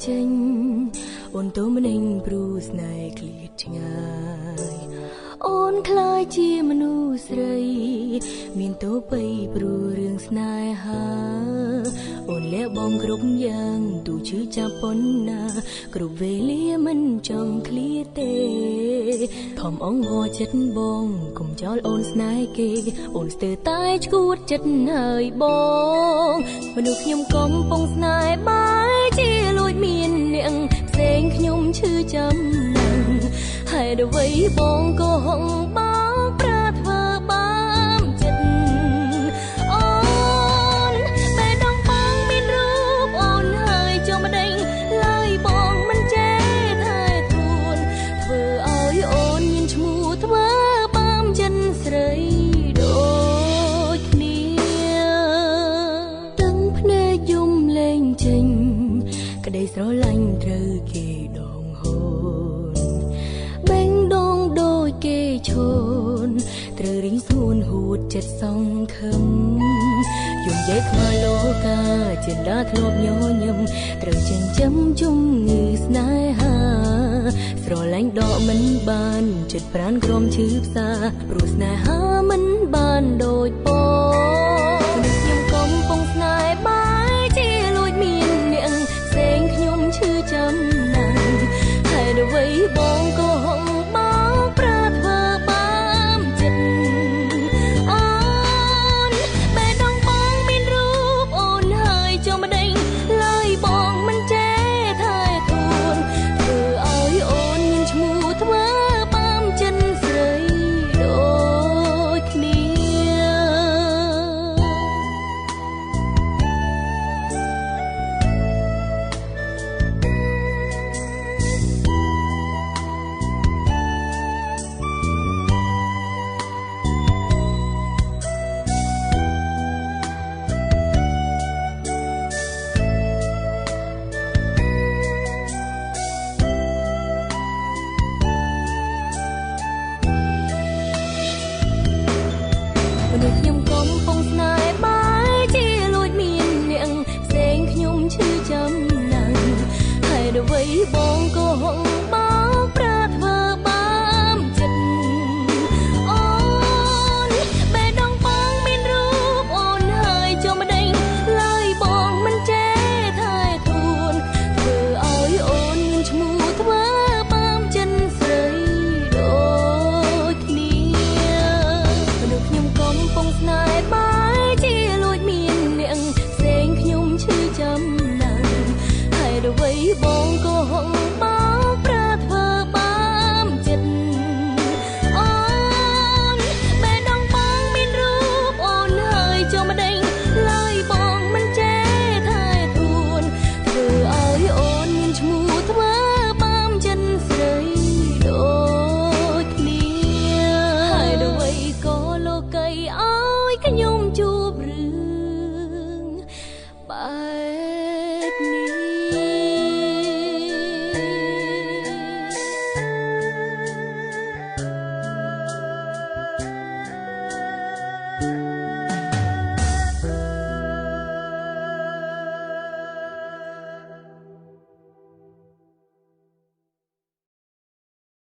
ចេញអូនទៅម្នេញព្រោះស្នេហ៍ឃ្លាតឆ្ងាយអូនខ្លាចជាមនុស្សស្រីមានទោពៃព្រោះរឿងស្នេហាអូនលះបងគ្រប់យ៉ាងទូឈឺចាប់ប៉ុណ្ណាគ្រប់វេលាមិនចង់ឃ្លាតទេខំអង្វរចិត្តបងកុំចោលអូនស្នេហ៍គេអូនស្ទើរតែឈួតចិត្តហើយបងមនុស្សខ្ញុំកំពុងស្នេហ៍បែជាលួចមានអ្នកផ្សេងខ្ញុំឈឺចាំណាស់ហើយដល់វ័យបងក៏ហងបោកប្រាធ្វើបានចិត្តអូនតែដងបងមានរូបអូនហើយចុះម្ដេចឡើយបងមិនចេះថែខ្លួនធ្វើឲ្យអូនមានឈ្មោះធ្វើបានចិត្តស្រីដូចគ្នាទាំងភ្នែកយំលេងចេញក្តីស្រឡាញ់ត្រូវគេដងហូនបេងដងដូចគេឈូនត្រូវរីងស្ងួនហួតចិត្តសងខឹមយំនិយាយខ្វល់លោកាចិន្តាធ្លាប់ញញឹមត្រូវចិញ្ចឹមជំងឺស្នេហាស្រឡាញ់ដកមិនបានចិត្តប្រានក្រំឈឺផ្សាព្រោះស្នេហាមិនបានដូចបងខ្ញុំកំពុងស្នេហ៍បែជាលួចមានអ្នកផ្សេងខ្ញុំឈឺចាំណាស់ហើយដល់វ័យបងក៏ហងបោកប្រាធ្វើបានចិត្តអូនបេះដូងបងមានរូបអូនហើយចុះម្ដេចឡើយបងមិនចេះថែខ្លួនធ្វើឲ្យអូនមានឈ្មោះធ្វើបានចិត្តស្រីដូចគ្នាមនុស្សខ្ញុំកំពុងស្នេហ៍បែជាលួចមានអ្នកផ្សេងខ្ញុំឈឺចាំណាស់ហើយដល់វ័យបងក៏ហងបោកប្រាធ្វើបានចិត្តអូនបេះដូងបងមានរូបអូនហើយចុះម្ដេចឡើយបងមិនចេះថែខ្លួនធ្វើឲ្យអូនមានឈ្មោះធ្វើបានចិត្តស្រីដូចគ្នាមនុស្សខ្ញុំកំពុងស្នេហ៍